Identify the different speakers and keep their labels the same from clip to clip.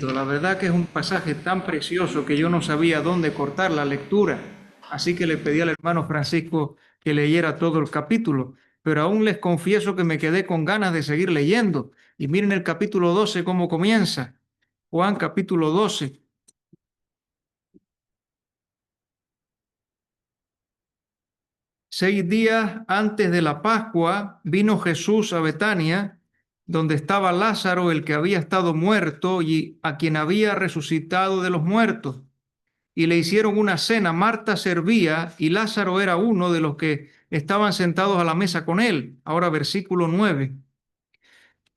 Speaker 1: La verdad que es un pasaje tan precioso que yo no sabía dónde cortar la lectura, así que le pedí al hermano Francisco que leyera todo el capítulo, pero aún les confieso que me quedé con ganas de seguir leyendo. Y miren el capítulo 12 cómo comienza. Juan capítulo 12. 6 días antes de la Pascua vino Jesús a Betania, donde estaba Lázaro, el que había estado muerto y a quien había resucitado de los muertos. Y le hicieron una cena. Marta servía y Lázaro era uno de los que estaban sentados a la mesa con él. Ahora versículo 9.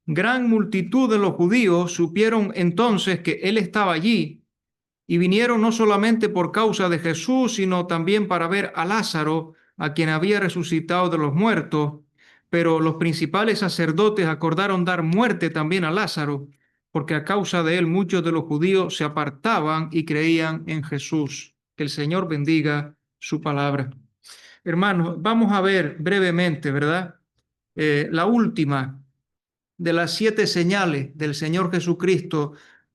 Speaker 1: Gran multitud de los judíos supieron entonces que él estaba allí y vinieron no solamente por causa de Jesús, sino también para ver a Lázaro, a quien había resucitado de los muertos. Pero los principales sacerdotes acordaron dar muerte también a Lázaro, porque a causa de él muchos de los judíos se apartaban y creían en Jesús. Que el Señor bendiga su palabra. Hermanos, vamos a ver brevemente, ¿verdad? La última de las 7 señales del Señor Jesucristo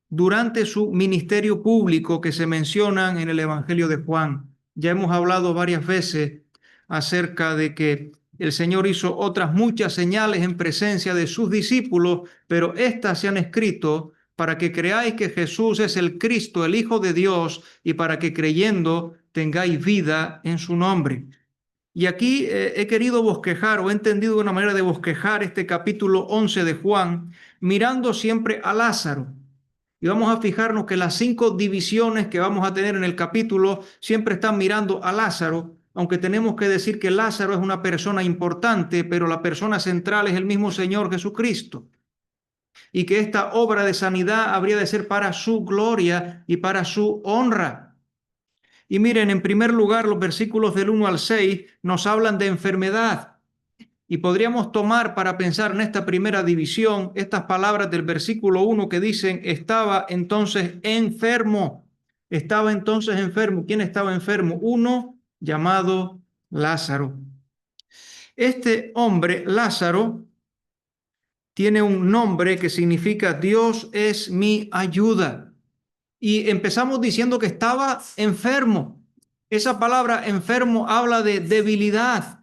Speaker 1: durante su ministerio público que se mencionan en el Evangelio de Juan. Ya hemos hablado varias veces acerca de que el Señor hizo otras muchas señales en presencia de sus discípulos, pero estas se han escrito para que creáis que Jesús es el Cristo, el Hijo de Dios, y para que creyendo tengáis vida en su nombre. Y aquí he querido bosquejar o he entendido una manera de bosquejar este capítulo 11 de Juan, mirando siempre a Lázaro. Y vamos a fijarnos que las 5 divisiones que vamos a tener en el capítulo siempre están mirando a Lázaro, aunque tenemos que decir que Lázaro es una persona importante, pero la persona central es el mismo Señor Jesucristo. Y que esta obra de sanidad habría de ser para su gloria y para su honra. Y miren, en primer lugar, los versículos del 1 al 6 nos hablan de enfermedad. Y podríamos tomar para pensar en esta primera división estas palabras del versículo 1 que dicen, estaba entonces enfermo. Estaba entonces enfermo. ¿Quién estaba enfermo? Uno llamado Lázaro. Este hombre, Lázaro, tiene un nombre que significa Dios es mi ayuda. Y empezamos diciendo que estaba enfermo. Esa palabra enfermo habla de debilidad,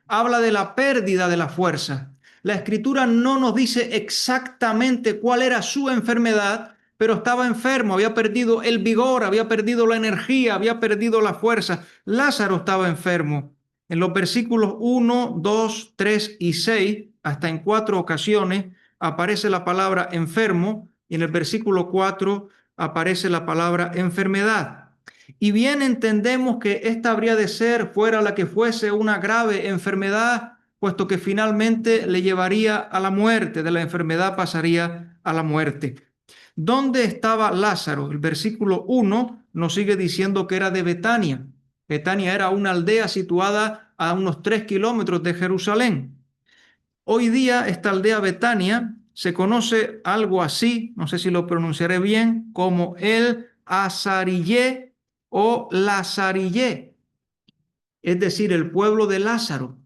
Speaker 1: habla de la pérdida de la fuerza. La escritura no nos dice exactamente cuál era su enfermedad, pero estaba enfermo, había perdido el vigor, había perdido la energía, había perdido la fuerza. Lázaro estaba enfermo. En los versículos 1, 2, 3 y 6, hasta en 4 ocasiones, aparece la palabra enfermo y en el versículo 4 aparece la palabra enfermedad. Y bien entendemos que esta habría de ser, fuera la que fuese, una grave enfermedad, puesto que finalmente le llevaría a la muerte, de la enfermedad pasaría a la muerte. ¿Dónde estaba Lázaro? El versículo 1 nos sigue diciendo que era de Betania. Betania era una aldea situada a unos 3 kilómetros de Jerusalén. Hoy día esta aldea Betania se conoce algo así, no sé si lo pronunciaré bien, como el Azarillé o Lazarillé, es decir, el pueblo de Lázaro,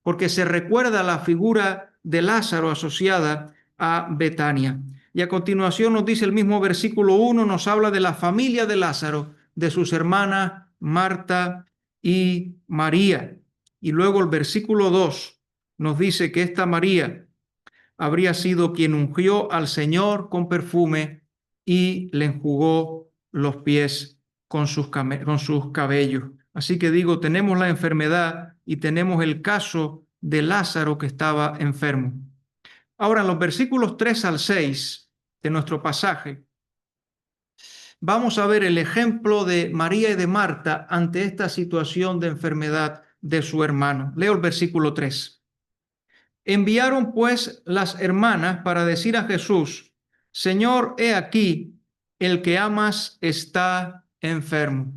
Speaker 1: porque se recuerda la figura de Lázaro asociada a Betania. Y a continuación nos dice el mismo versículo 1, nos habla de la familia de Lázaro, de sus hermanas Marta y María. Y luego el versículo 2 nos dice que esta María habría sido quien ungió al Señor con perfume y le enjugó los pies con sus cabellos. Así que digo, tenemos la enfermedad y tenemos el caso de Lázaro que estaba enfermo. Ahora, en los versículos 3 al 6 de nuestro pasaje, vamos a ver el ejemplo de María y de Marta ante esta situación de enfermedad de su hermano. Leo el versículo 3. Enviaron pues las hermanas para decir a Jesús, Señor, he aquí, el que amas está enfermo.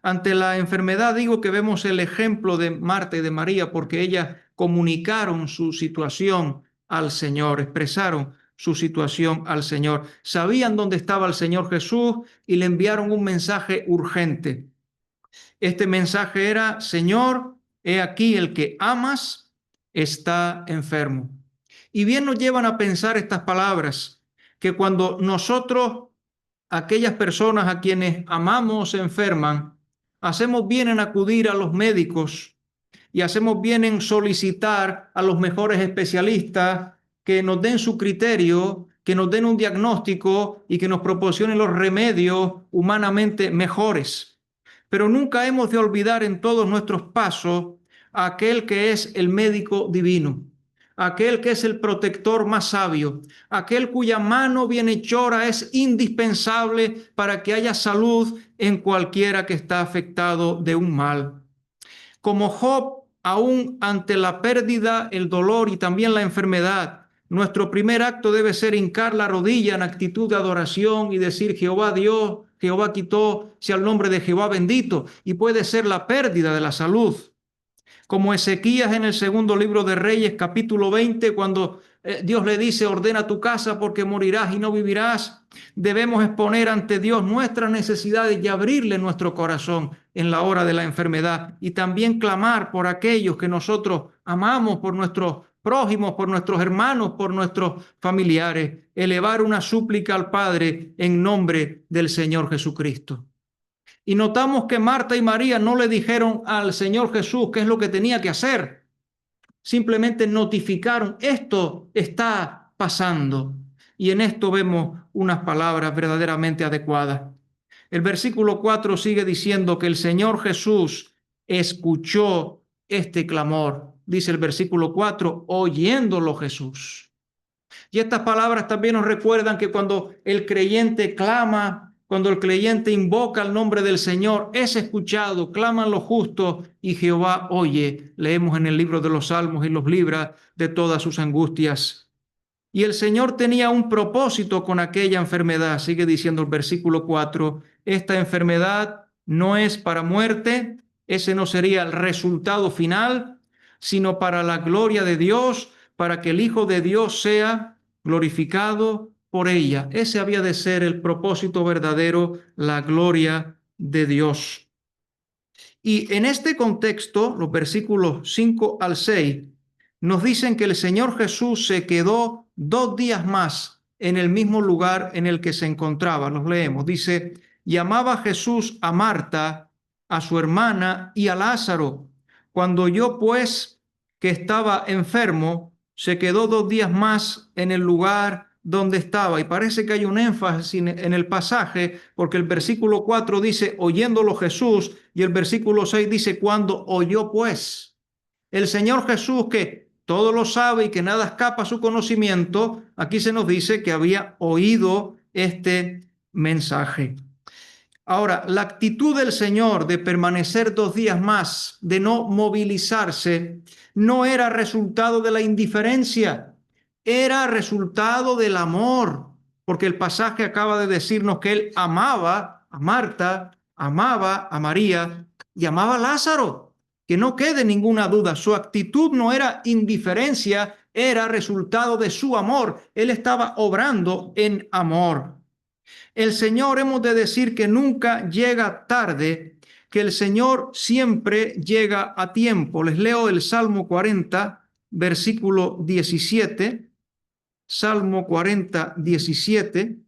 Speaker 1: Ante la enfermedad digo que vemos el ejemplo de Marta y de María porque ellas comunicaron su situación al Señor, expresaron su situación al Señor. Sabían dónde estaba el Señor Jesús y le enviaron un mensaje urgente. Este mensaje era, Señor, he aquí el que amas está enfermo. Y bien nos llevan a pensar estas palabras, que cuando nosotros, aquellas personas a quienes amamos se enferman, hacemos bien en acudir a los médicos y hacemos bien en solicitar a los mejores especialistas que nos den su criterio, que nos den un diagnóstico y que nos proporcionen los remedios humanamente mejores. Pero nunca hemos de olvidar en todos nuestros pasos a aquel que es el médico divino, aquel que es el protector más sabio, aquel cuya mano bienhechora es indispensable para que haya salud en cualquiera que está afectado de un mal. Como Job, aún ante la pérdida, el dolor y también la enfermedad, nuestro primer acto debe ser hincar la rodilla en actitud de adoración y decir: Jehová dio, Jehová quitó, sea el nombre de Jehová bendito. Y puede ser la pérdida de la salud. Como Ezequías en el segundo libro de Reyes, capítulo 20, cuando Dios le dice: ordena tu casa porque morirás y no vivirás. Debemos exponer ante Dios nuestras necesidades y abrirle nuestro corazón en la hora de la enfermedad, y también clamar por aquellos que nosotros amamos, por nuestros prójimos, por nuestros hermanos, por nuestros familiares, elevar una súplica al Padre en nombre del Señor Jesucristo. Y notamos que Marta y María no le dijeron al Señor Jesús qué es lo que tenía que hacer. Simplemente notificaron: esto está pasando. Y en esto vemos unas palabras verdaderamente adecuadas. El versículo 4 sigue diciendo que el Señor Jesús escuchó este clamor. Dice el versículo 4, oyéndolo Jesús. Y estas palabras también nos recuerdan que cuando el creyente clama, cuando el creyente invoca el nombre del Señor, es escuchado, claman los justos y Jehová oye. Leemos en el libro de los Salmos: y los libra de todas sus angustias. Y el Señor tenía un propósito con aquella enfermedad. Sigue diciendo el versículo 4, esta enfermedad no es para muerte, ese no sería el resultado final, sino para la gloria de Dios, para que el Hijo de Dios sea glorificado por ella. Ese había de ser el propósito verdadero, la gloria de Dios. Y en este contexto, los versículos 5 al 6 nos dicen que el Señor Jesús se quedó 2 días más en el mismo lugar en el que se encontraba. Los leemos. Dice: llamaba Jesús a Marta, a su hermana y a Lázaro. Cuando oyó pues que estaba enfermo, se quedó 2 días más en el lugar donde estaba. Y parece que hay un énfasis en el pasaje, porque el versículo 4 dice: oyéndolo Jesús, y el versículo 6 dice: cuando oyó pues. El Señor Jesús, que todo lo sabe y que nada escapa a su conocimiento, aquí se nos dice que había oído este mensaje. Ahora, la actitud del Señor de permanecer 2 días más, de no movilizarse, no era resultado de la indiferencia, era resultado del amor, porque el pasaje acaba de decirnos que él amaba a Marta, amaba a María y amaba a Lázaro. Que no quede ninguna duda, su actitud no era indiferencia, era resultado de su amor. Él estaba obrando en amor. El Señor, hemos de decir que nunca llega tarde, que el Señor siempre llega a tiempo. Les leo el Salmo 40, versículo 17. Salmo 40, 17.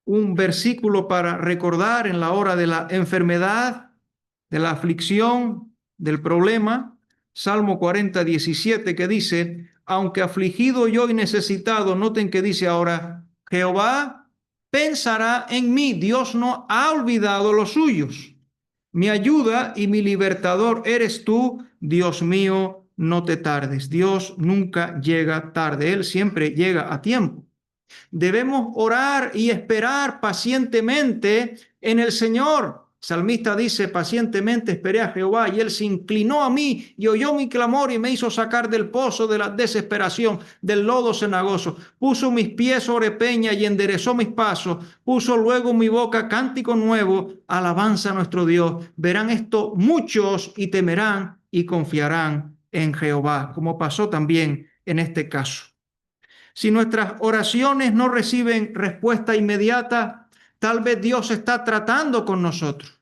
Speaker 1: Un versículo para recordar en la hora de la enfermedad, de la aflicción, del problema. Salmo 40, 17, que dice: aunque afligido yo y necesitado, noten que dice ahora: Jehová pensará en mí. Dios no ha olvidado los suyos. Mi ayuda y mi libertador eres tú, Dios mío, no te tardes. Dios nunca llega tarde, Él siempre llega a tiempo. Debemos orar y esperar pacientemente en el Señor. El salmista dice: pacientemente esperé a Jehová, y él se inclinó a mí y oyó mi clamor y me hizo sacar del pozo de la desesperación, del lodo cenagoso. Puso mis pies sobre peña y enderezó mis pasos. Puso luego en mi boca cántico nuevo, alabanza a nuestro Dios. Verán esto muchos y temerán y confiarán en Jehová, como pasó también en este caso. Si nuestras oraciones no reciben respuesta inmediata, tal vez Dios está tratando con nosotros.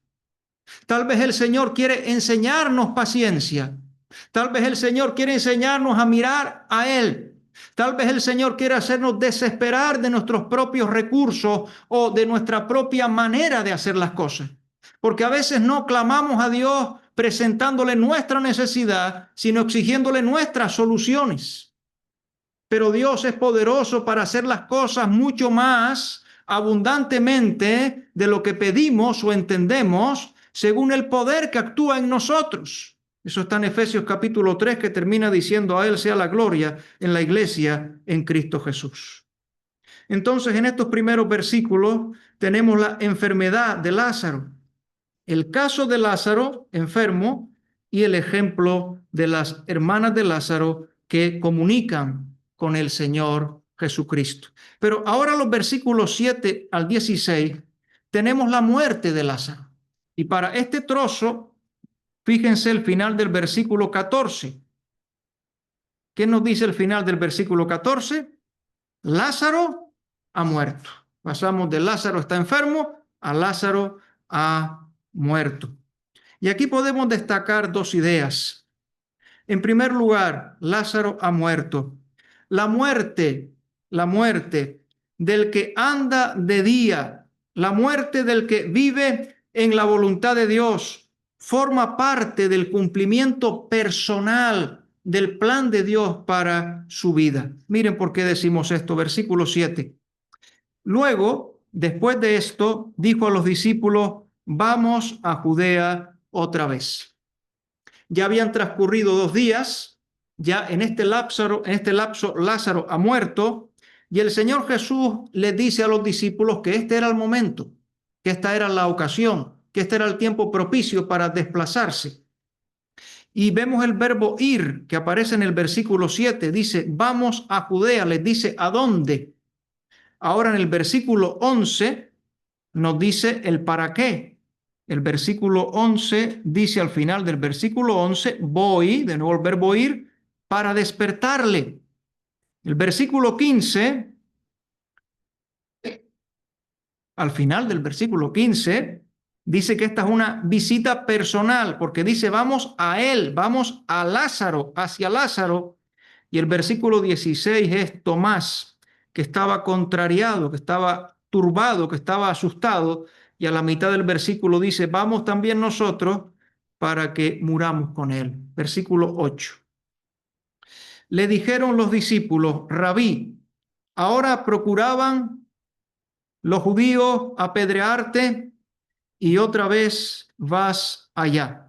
Speaker 1: Tal vez el Señor quiere enseñarnos paciencia. Tal vez el Señor quiere enseñarnos a mirar a Él. Tal vez el Señor quiere hacernos desesperar de nuestros propios recursos o de nuestra propia manera de hacer las cosas. Porque a veces no clamamos a Dios presentándole nuestra necesidad, sino exigiéndole nuestras soluciones. Pero Dios es poderoso para hacer las cosas mucho más abundantemente de lo que pedimos o entendemos, según el poder que actúa en nosotros. Eso está en Efesios capítulo 3, que termina diciendo: a Él sea la gloria en la iglesia en Cristo Jesús. Entonces, en estos primeros versículos tenemos la enfermedad de Lázaro, el caso de Lázaro enfermo y el ejemplo de las hermanas de Lázaro que comunican con el Señor Jesucristo. Pero ahora los versículos 7 al 16 tenemos la muerte de Lázaro. Y para este trozo, fíjense el final del versículo 14. ¿Qué nos dice el final del versículo 14? Lázaro ha muerto. Pasamos de Lázaro está enfermo a Lázaro ha muerto. Y aquí podemos destacar dos ideas. En primer lugar, Lázaro ha muerto. La muerte del que anda de día, la muerte del que vive en la voluntad de Dios, forma parte del cumplimiento personal del plan de Dios para su vida. Miren por qué decimos esto, versículo 7. Luego, después de esto, dijo a los discípulos: vamos a Judea otra vez. Ya habían transcurrido 2 días, ya en este lapso Lázaro ha muerto, y el Señor Jesús les dice a los discípulos que este era el momento, que esta era la ocasión, que este era el tiempo propicio para desplazarse. Y vemos el verbo ir, que aparece en el versículo 7, dice: vamos a Judea, les dice ¿a dónde? Ahora en el versículo 11 nos dice el para qué. El versículo 11 dice al final del versículo 11, voy, de nuevo el verbo ir, para despertarle. El versículo 15, al final del versículo 15, dice que esta es una visita personal, porque dice vamos a él, vamos a Lázaro, hacia Lázaro. Y el versículo 16 es Tomás, que estaba contrariado, que estaba turbado, que estaba asustado. Y a la mitad del versículo dice, vamos también nosotros para que muramos con él. Versículo 8. Le dijeron los discípulos: Rabí, ahora procuraban los judíos apedrearte y otra vez vas allá.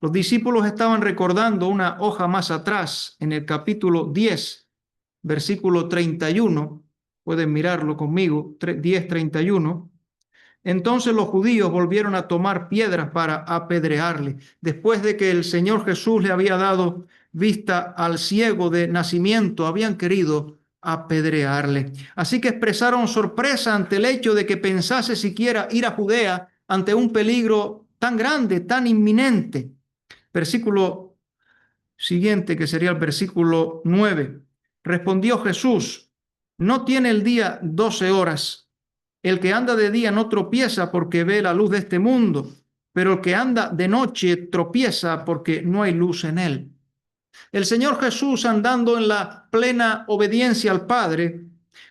Speaker 1: Los discípulos estaban recordando una hoja más atrás, en el capítulo 10, versículo 31. Pueden mirarlo conmigo, 10:31. Entonces los judíos volvieron a tomar piedras para apedrearle, después de que el Señor Jesús le había dado vista al ciego de nacimiento, habían querido apedrearle. Así que expresaron sorpresa ante el hecho de que pensase siquiera ir a Judea ante un peligro tan grande, tan inminente. Versículo siguiente, que sería el versículo 9. Respondió Jesús: ¿no tiene el día 12 horas? El que anda de día no tropieza porque ve la luz de este mundo, pero el que anda de noche tropieza porque no hay luz en él. El Señor Jesús, andando en la plena obediencia al Padre,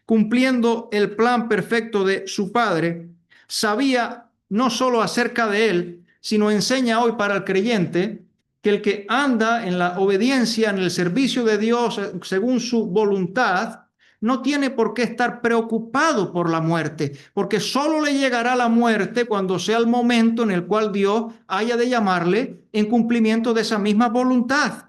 Speaker 1: cumpliendo el plan perfecto de su Padre, sabía no solo acerca de él, sino enseña hoy para el creyente que el que anda en la obediencia, en el servicio de Dios según su voluntad, no tiene por qué estar preocupado por la muerte, porque solo le llegará la muerte cuando sea el momento en el cual Dios haya de llamarle en cumplimiento de esa misma voluntad.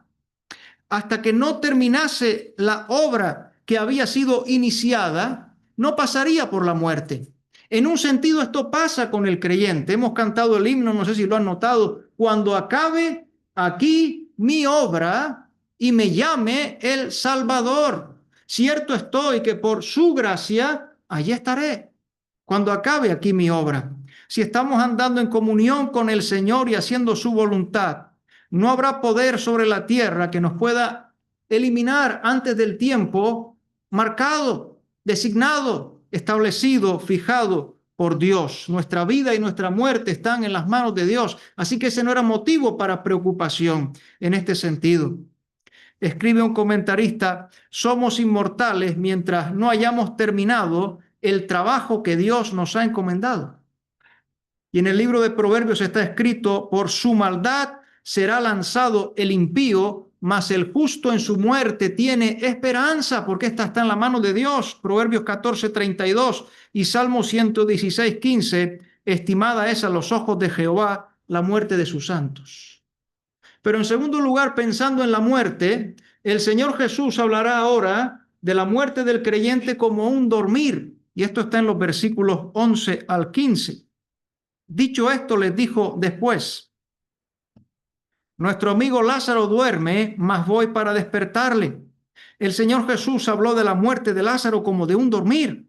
Speaker 1: Hasta que no terminase la obra que había sido iniciada, no pasaría por la muerte. En un sentido, esto pasa con el creyente. Hemos cantado el himno, no sé si lo han notado: cuando acabe aquí mi obra y me llame el Salvador, cierto estoy que por su gracia allí estaré. Cuando acabe aquí mi obra. Si estamos andando en comunión con el Señor y haciendo su voluntad, no habrá poder sobre la tierra que nos pueda eliminar antes del tiempo marcado, designado, establecido, fijado por Dios. Nuestra vida y nuestra muerte están en las manos de Dios, así que ese no era motivo para preocupación en este sentido. escribe un comentarista, somos inmortales mientras no hayamos terminado el trabajo que Dios nos ha encomendado. Y en el libro de Proverbios está escrito, por su maldad será lanzado el impío, mas el justo en su muerte tiene esperanza, porque esta está en la mano de Dios. Proverbios 14:32 y Salmo 116:15, estimada es a los ojos de Jehová la muerte de sus santos. Pero en segundo lugar, pensando en la muerte, el Señor Jesús hablará ahora de la muerte del creyente como un dormir. Y esto está en los versículos 11 al 15. Dicho esto, les dijo después, nuestro amigo Lázaro duerme, mas voy para despertarle. El Señor Jesús habló de la muerte de Lázaro como de un dormir,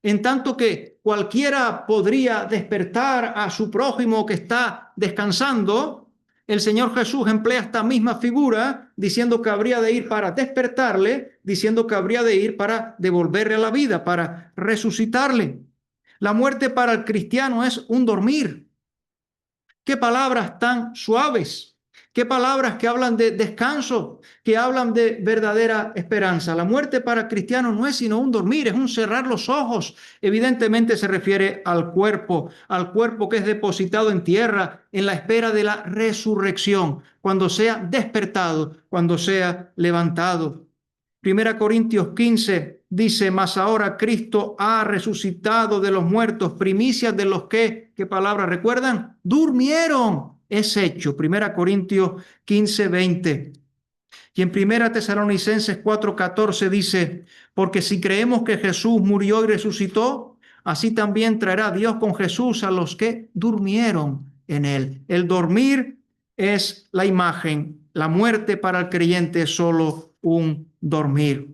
Speaker 1: en tanto que cualquiera podría despertar a su prójimo que está descansando. El Señor Jesús emplea esta misma figura diciendo que habría de ir para despertarle, diciendo que habría de ir para devolverle a la vida, para resucitarle. La muerte para el cristiano es un dormir. Qué palabras tan suaves, qué palabras que hablan de descanso, que hablan de verdadera esperanza. La muerte para el cristiano no es sino un dormir, es un cerrar los ojos. Evidentemente se refiere al cuerpo que es depositado en tierra en la espera de la resurrección, cuando sea despertado, cuando sea levantado. 1 Corintios 15 dice, mas ahora Cristo ha resucitado de los muertos, primicias de los que, ¿qué palabra recuerdan? Durmieron. Es hecho. 1 Corintios 15:20. Y en 1 Tesalonicenses 4:14 dice, porque si creemos que Jesús murió y resucitó, así también traerá Dios con Jesús a los que durmieron en él. El dormir es la imagen, la muerte para el creyente es solo un dormir.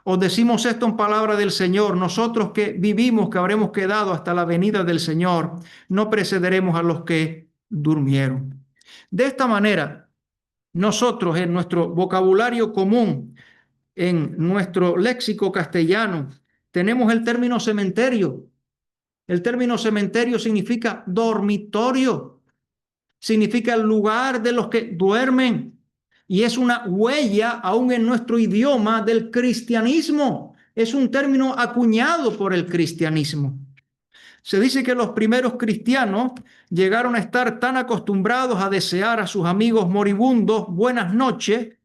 Speaker 1: Os decimos esto en palabra del Señor, nosotros que vivimos, que habremos quedado hasta la venida del Señor, no precederemos a los que durmieron. De esta manera, nosotros en nuestro vocabulario común, en nuestro léxico castellano, tenemos el término cementerio. El término cementerio significa dormitorio, significa el lugar de los que duermen. Y es una huella, aún en nuestro idioma, del cristianismo. Es un término acuñado por el cristianismo. Se dice que los primeros cristianos llegaron a estar tan acostumbrados a desear a sus amigos moribundos buenas noches,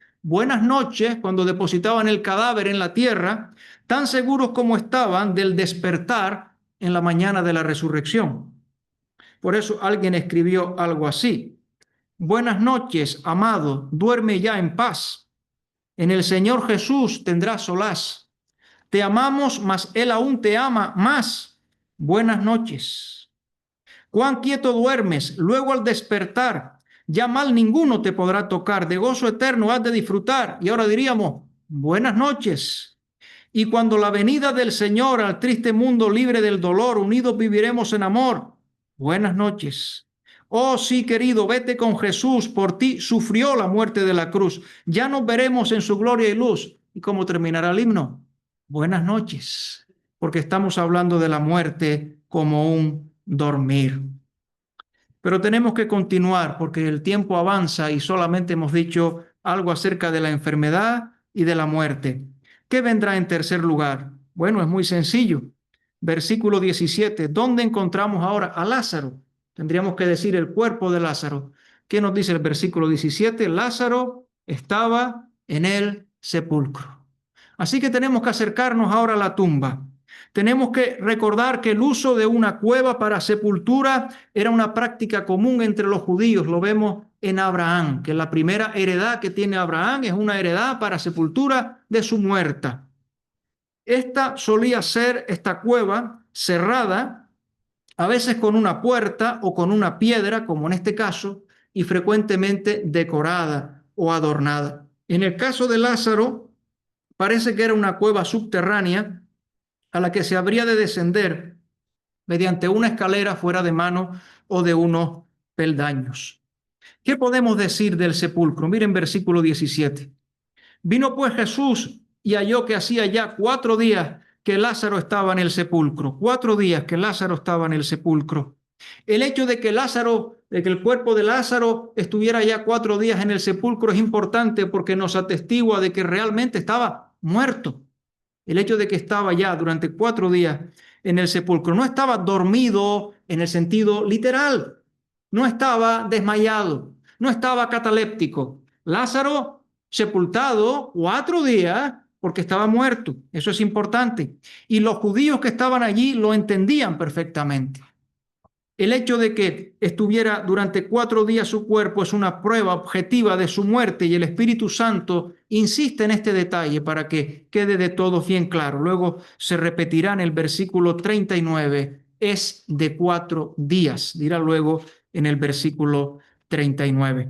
Speaker 1: cuando depositaban el cadáver en la tierra, tan seguros como estaban del despertar en la mañana de la resurrección. Por eso alguien escribió algo así. Buenas noches, amado, duerme ya en paz. En el Señor Jesús tendrás solaz. Te amamos, mas Él aún te ama más. Buenas noches. Cuán quieto duermes, luego al despertar, ya mal ninguno te podrá tocar, de gozo eterno has de disfrutar. Y ahora diríamos, buenas noches. Y cuando la venida del Señor al triste mundo libre del dolor, unidos viviremos en amor. Buenas noches. Oh, sí, querido, vete con Jesús, por ti sufrió la muerte de la cruz. Ya nos veremos en su gloria y luz. ¿Y cómo terminará el himno? Buenas noches, porque estamos hablando de la muerte como un dormir. Pero tenemos que continuar porque el tiempo avanza y solamente hemos dicho algo acerca de la enfermedad y de la muerte. ¿Qué vendrá en tercer lugar? Bueno, es muy sencillo. Versículo 17. ¿Dónde encontramos ahora a Lázaro? Tendríamos que decir el cuerpo de Lázaro. ¿Qué nos dice el versículo 17? Lázaro estaba en el sepulcro. Así que tenemos que acercarnos ahora a la tumba. Tenemos que recordar que el uso de una cueva para sepultura era una práctica común entre los judíos. Lo vemos en Abraham, que la primera heredad que tiene Abraham es una heredad para sepultura de su muerta. Esta solía ser, esta cueva, cerrada, a veces con una puerta o con una piedra, como en este caso, y frecuentemente decorada o adornada. En el caso de Lázaro, parece que era una cueva subterránea a la que se habría de descender mediante una escalera fuera de mano o de unos peldaños. ¿Qué podemos decir del sepulcro? Miren versículo 17. Vino pues Jesús y halló que hacía ya 4 días que Lázaro estaba en el sepulcro. 4 días que Lázaro estaba en el sepulcro. El hecho de que el cuerpo de Lázaro estuviera ya 4 días en el sepulcro es importante porque nos atestigua de que realmente estaba muerto. El hecho de que estaba ya durante 4 días en el sepulcro, no estaba dormido en el sentido literal, no estaba desmayado, no estaba cataléptico. Lázaro sepultado 4 días porque estaba muerto. Eso es importante. Y los judíos que estaban allí lo entendían perfectamente. El hecho de que estuviera durante 4 días su cuerpo es una prueba objetiva de su muerte, y el Espíritu Santo insiste en este detalle para que quede de todo bien claro. Luego se repetirá en el versículo 39, es de 4 días, dirá luego en el versículo 39.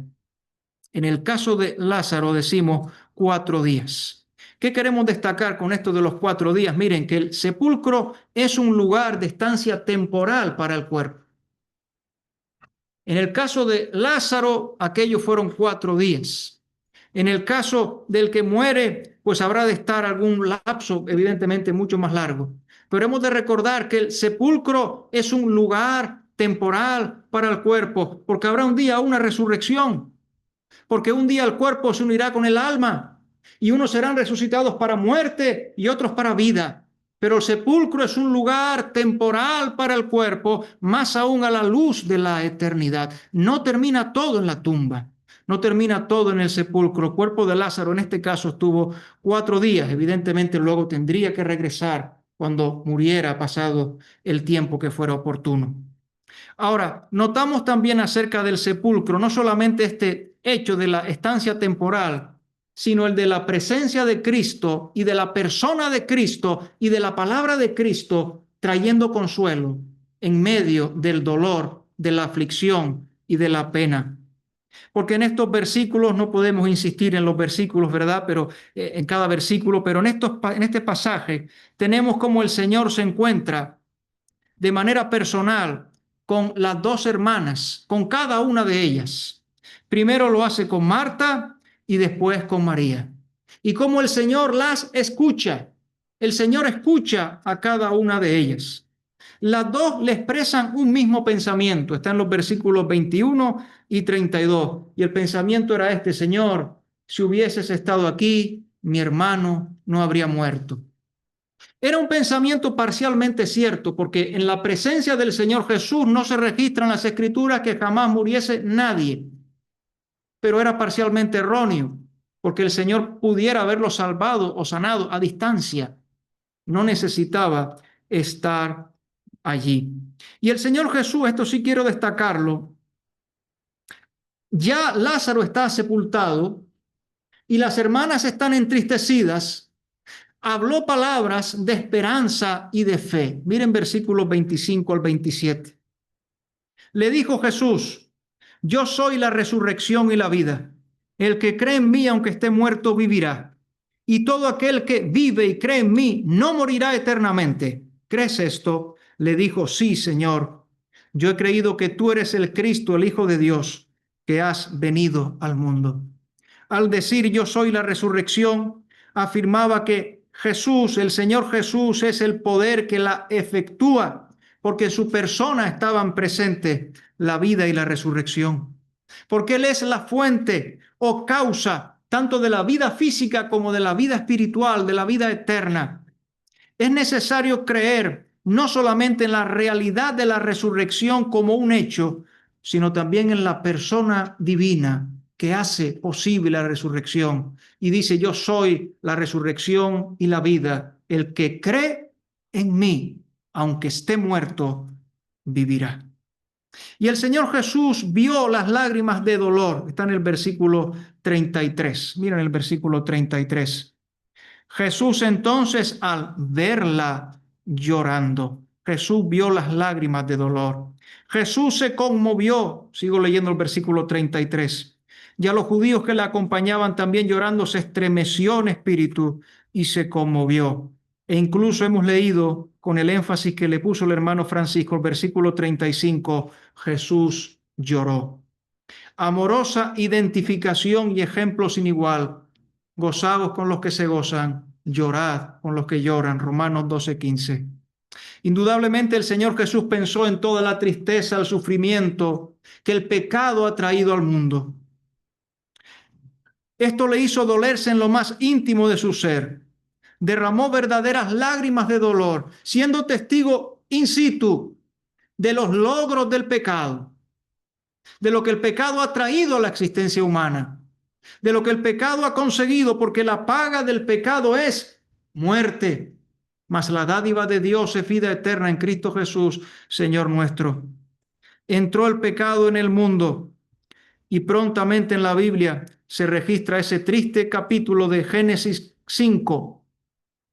Speaker 1: En el caso de Lázaro decimos 4 días. ¿Qué queremos destacar con esto de los 4 días? Miren que el sepulcro es un lugar de estancia temporal para el cuerpo. En el caso de Lázaro, aquellos fueron 4 días. En el caso del que muere, pues habrá de estar algún lapso, evidentemente mucho más largo. Pero hemos de recordar que el sepulcro es un lugar temporal para el cuerpo, porque habrá un día una resurrección, porque un día el cuerpo se unirá con el alma, y unos serán resucitados para muerte y otros para vida. Pero el sepulcro es un lugar temporal para el cuerpo, más aún a la luz de la eternidad. No termina todo en la tumba, no termina todo en el sepulcro. El cuerpo de Lázaro en este caso estuvo 4 días. Evidentemente luego tendría que regresar cuando muriera, pasado el tiempo que fuera oportuno. Ahora, notamos también acerca del sepulcro no solamente este hecho de la estancia temporal, sino el de la presencia de Cristo y de la persona de Cristo y de la palabra de Cristo trayendo consuelo en medio del dolor, de la aflicción y de la pena. Porque en estos versículos no podemos insistir en los versículos, ¿verdad? Pero en cada versículo, pero en este pasaje tenemos como el Señor se encuentra de manera personal con las 2 hermanas, con cada una de ellas. Primero lo hace con Marta y después con María. Y como el Señor las escucha, el Señor escucha a cada una de ellas. Las 2 le expresan un mismo pensamiento. Está en los versículos 21 y 32. Y el pensamiento era este: Señor, si hubieses estado aquí, mi hermano no habría muerto. Era un pensamiento parcialmente cierto, porque en la presencia del Señor Jesús no se registran las Escrituras que jamás muriese nadie. Pero era parcialmente erróneo, porque el Señor pudiera haberlo salvado o sanado a distancia. No necesitaba estar allí. Y el Señor Jesús, esto sí quiero destacarlo, ya Lázaro está sepultado y las hermanas están entristecidas. Habló palabras de esperanza y de fe. Miren versículos 25 al 27. Le dijo Jesús: yo soy la resurrección y la vida. El que cree en mí, aunque esté muerto, vivirá. Y todo aquel que vive y cree en mí no morirá eternamente. ¿Crees esto? Le dijo: sí, Señor. Yo he creído que tú eres el Cristo, el Hijo de Dios, que has venido al mundo. Al decir yo soy la resurrección, afirmaba que Jesús, el Señor Jesús, es el poder que la efectúa, porque en su persona estaban presentes la vida y la resurrección. Porque Él es la fuente o causa tanto de la vida física como de la vida espiritual, de la vida eterna. Es necesario creer no solamente en la realidad de la resurrección como un hecho, sino también en la persona divina que hace posible la resurrección. Y dice: yo soy la resurrección y la vida. El que cree en mí, aunque esté muerto, vivirá. Y el Señor Jesús vio las lágrimas de dolor. Está en el versículo 33. Miren el versículo 33. Jesús entonces, al verla llorando, Jesús vio las lágrimas de dolor. Jesús se conmovió. Sigo leyendo el versículo 33. Y a los judíos que la acompañaban también llorando se estremeció en espíritu y se conmovió. E incluso hemos leído con el énfasis que le puso el hermano Francisco, el versículo 35, Jesús lloró. Amorosa identificación y ejemplo sin igual. Gozaos con los que se gozan, llorad con los que lloran. Romanos 12:15. Indudablemente el Señor Jesús pensó en toda la tristeza, el sufrimiento que el pecado ha traído al mundo. Esto le hizo dolerse en lo más íntimo de su ser. Derramó verdaderas lágrimas de dolor, siendo testigo in situ de los logros del pecado, de lo que el pecado ha traído a la existencia humana, de lo que el pecado ha conseguido, porque la paga del pecado es muerte, mas la dádiva de Dios es vida eterna en Cristo Jesús, Señor nuestro. Entró el pecado en el mundo y prontamente en la Biblia se registra ese triste capítulo de Génesis 5,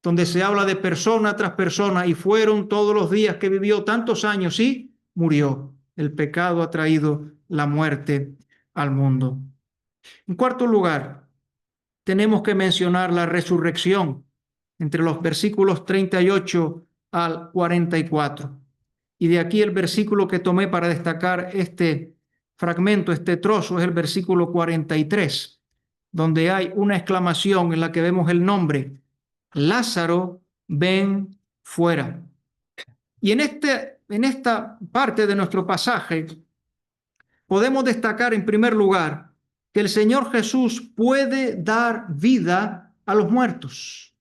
Speaker 1: donde se habla de persona tras persona, y fueron todos los días que vivió tantos años y murió. El pecado ha traído la muerte al mundo. En cuarto lugar, tenemos que mencionar la resurrección entre los versículos 38 al 44. Y de aquí el versículo que tomé para destacar este fragmento, este trozo, es el versículo 43, donde hay una exclamación en la que vemos el nombre: Lázaro, ven fuera. Y en esta parte de nuestro pasaje podemos destacar en primer lugar que el Señor Jesús puede dar vida a los muertos.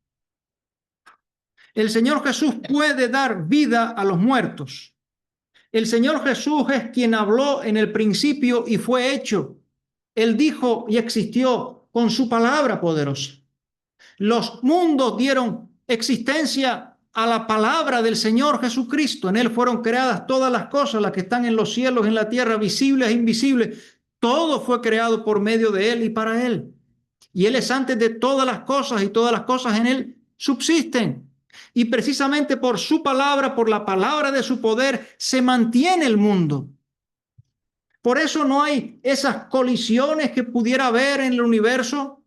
Speaker 1: El Señor Jesús puede dar vida a los muertos. El Señor Jesús es quien habló en el principio y fue hecho. Él dijo y existió con su palabra poderosa. Los mundos dieron existencia a la palabra del Señor Jesucristo. En Él fueron creadas todas las cosas, las que están en los cielos, en la tierra, visibles e invisibles. Todo fue creado por medio de Él y para Él. Y Él es antes de todas las cosas, y todas las cosas en Él subsisten. Y precisamente por su palabra, por la palabra de su poder, se mantiene el mundo. Por eso no hay esas colisiones que pudiera haber en el universo.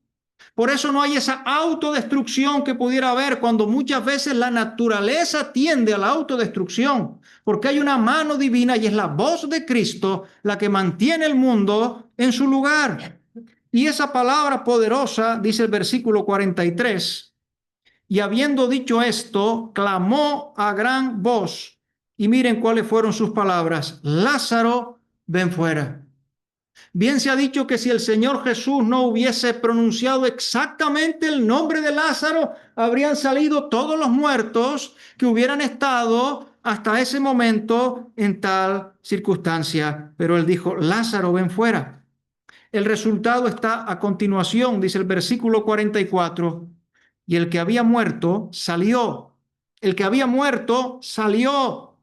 Speaker 1: Por eso no hay esa autodestrucción que pudiera haber, cuando muchas veces la naturaleza tiende a la autodestrucción, porque hay una mano divina y es la voz de Cristo la que mantiene el mundo en su lugar. Y esa palabra poderosa, dice el versículo 43, y habiendo dicho esto, clamó a gran voz. Y miren cuáles fueron sus palabras: Lázaro, ven fuera. Bien se ha dicho que si el Señor Jesús no hubiese pronunciado exactamente el nombre de Lázaro, habrían salido todos los muertos que hubieran estado hasta ese momento en tal circunstancia. Pero él dijo: Lázaro, ven fuera. El resultado está a continuación, dice el versículo 44. Y el que había muerto salió. El que había muerto salió.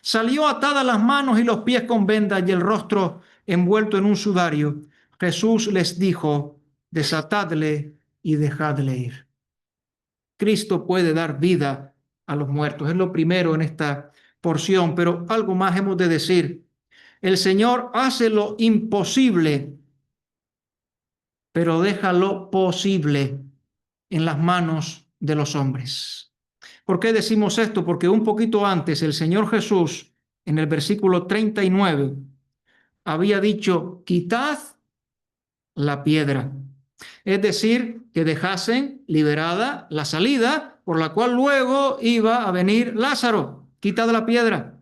Speaker 1: Salió atadas las manos y los pies con vendas y el rostro envuelto en un sudario. Jesús les dijo: desatadle y dejadle ir. Cristo puede dar vida a los muertos. Es lo primero en esta porción, pero algo más hemos de decir. El Señor hace lo imposible, pero deja lo posible en las manos de los hombres. ¿Por qué decimos esto? Porque un poquito antes el Señor Jesús, en el versículo 39, había dicho: quitad la piedra. Es decir, que dejasen liberada la salida por la cual luego iba a venir Lázaro. Quitad la piedra.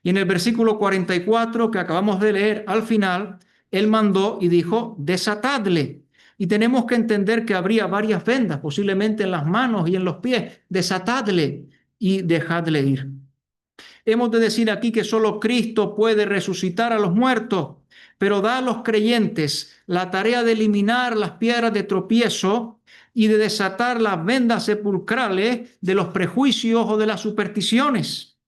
Speaker 1: Y en el versículo 44 que acabamos de leer al final, él mandó y dijo: desatadle. Y tenemos que entender que habría varias vendas, posiblemente en las manos y en los pies. Desatadle y dejadle ir. Hemos de decir aquí que solo Cristo puede resucitar a los muertos, pero da a los creyentes la tarea de eliminar las piedras de tropiezo y de desatar las vendas sepulcrales de los prejuicios o de las supersticiones.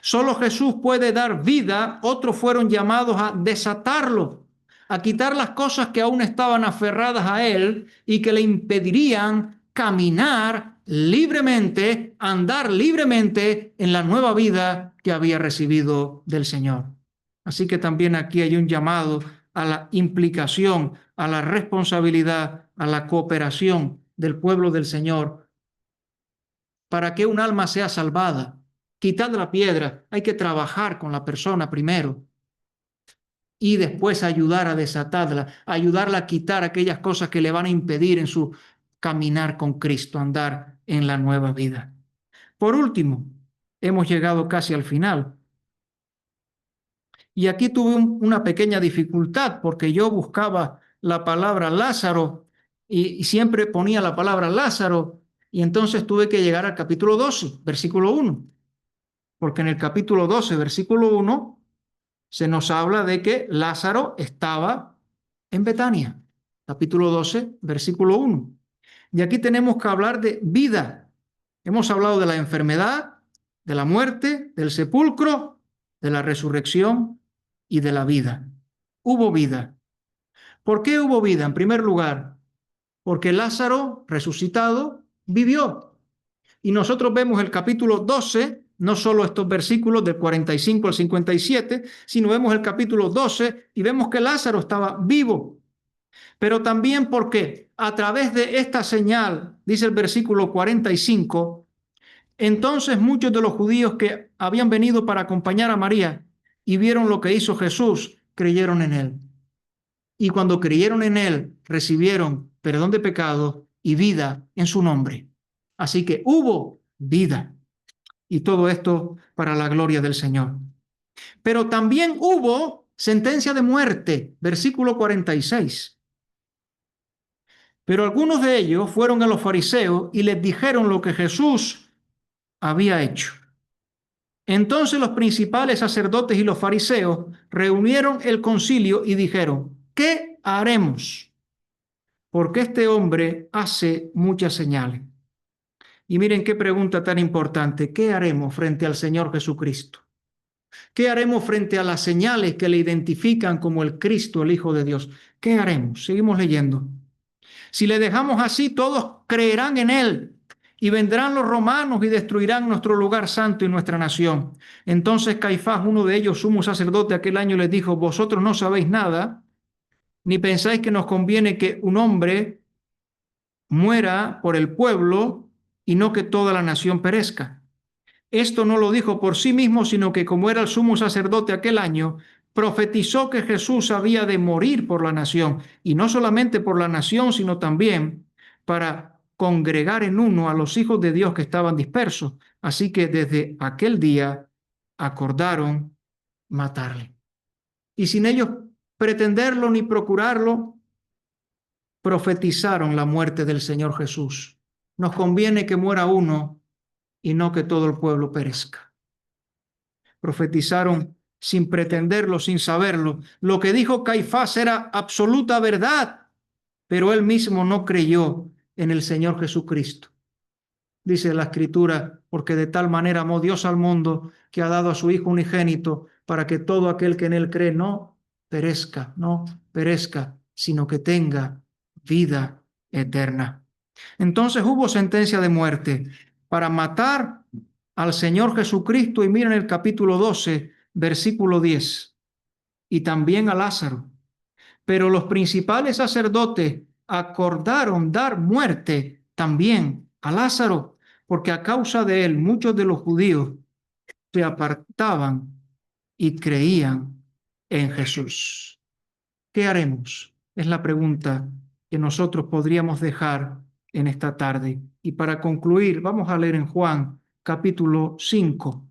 Speaker 1: Solo Jesús puede dar vida, otros fueron llamados a desatarlo, a quitar las cosas que aún estaban aferradas a él y que le impedirían caminar libremente, andar libremente en la nueva vida que había recibido del Señor. Así que también aquí hay un llamado a la implicación, a la responsabilidad, a la cooperación del pueblo del Señor para que un alma sea salvada. Quitad la piedra, hay que trabajar con la persona primero y después ayudar a desatarla, ayudarla a quitar aquellas cosas que le van a impedir en su caminar con Cristo, andar en la nueva vida. Por último, hemos llegado casi al final. Y aquí tuve una pequeña dificultad porque yo buscaba la palabra Lázaro y siempre ponía la palabra Lázaro y entonces tuve que llegar al capítulo 12, versículo 1, porque en el capítulo 12, versículo 1, se nos habla de que Lázaro estaba en Betania. Capítulo 12, versículo 1. Y aquí tenemos que hablar de vida. Hemos hablado de la enfermedad, de la muerte, del sepulcro, de la resurrección y de la vida. Hubo vida. ¿Por qué hubo vida? En primer lugar, porque Lázaro, resucitado, vivió. Y nosotros vemos el capítulo 12, no solo estos versículos del 45 al 57, sino vemos el capítulo 12 y vemos que Lázaro estaba vivo. Pero también porque a través de esta señal, dice el versículo 45, entonces muchos de los judíos que habían venido para acompañar a María y vieron lo que hizo Jesús, creyeron en él. Y cuando creyeron en él, recibieron perdón de pecados y vida en su nombre. Así que hubo vida. Y todo esto para la gloria del Señor. Pero también hubo sentencia de muerte, versículo 46. Pero algunos de ellos fueron a los fariseos y les dijeron lo que Jesús había hecho. Entonces los principales sacerdotes y los fariseos reunieron el concilio y dijeron, ¿qué haremos? Porque este hombre hace muchas señales. Y miren qué pregunta tan importante. ¿Qué haremos frente al Señor Jesucristo? ¿Qué haremos frente a las señales que le identifican como el Cristo, el Hijo de Dios? ¿Qué haremos? Seguimos leyendo. Si le dejamos así, todos creerán en él y vendrán los romanos y destruirán nuestro lugar santo y nuestra nación. Entonces Caifás, uno de ellos, sumo sacerdote, aquel año les dijo, vosotros no sabéis nada, ni pensáis que nos conviene que un hombre muera por el pueblo y no que toda la nación perezca. Esto no lo dijo por sí mismo, sino que como era el sumo sacerdote aquel año, profetizó que Jesús había de morir por la nación, y no solamente por la nación, sino también para congregar en uno a los hijos de Dios que estaban dispersos. Así que desde aquel día acordaron matarle. Y sin ellos pretenderlo ni procurarlo, profetizaron la muerte del Señor Jesús. Nos conviene que muera uno y no que todo el pueblo perezca. Profetizaron sin pretenderlo, sin saberlo. Lo que dijo Caifás era absoluta verdad, pero él mismo no creyó en el Señor Jesucristo. Dice la Escritura, porque de tal manera amó Dios al mundo que ha dado a su Hijo unigénito para que todo aquel que en él cree no perezca, sino que tenga vida eterna. Entonces hubo sentencia de muerte para matar al Señor Jesucristo, y miren el capítulo 12, versículo 10, y también a Lázaro. Pero los principales sacerdotes acordaron dar muerte también a Lázaro, porque a causa de él muchos de los judíos se apartaban y creían en Jesús. ¿Qué haremos? Es la pregunta que nosotros podríamos dejar en esta tarde. Y para concluir, vamos a leer en Juan capítulo 5.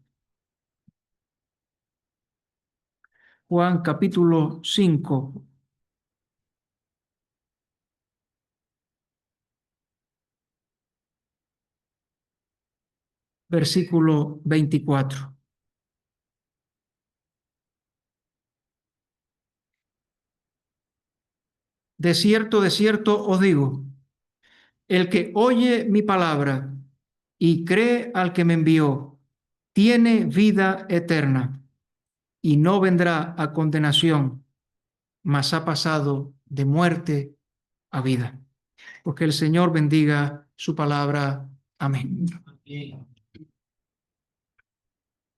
Speaker 1: Juan capítulo 5, versículo 24. De cierto os digo, el que oye mi palabra y cree al que me envió, tiene vida eterna y no vendrá a condenación, mas ha pasado de muerte a vida. Porque el Señor bendiga su palabra. Amén.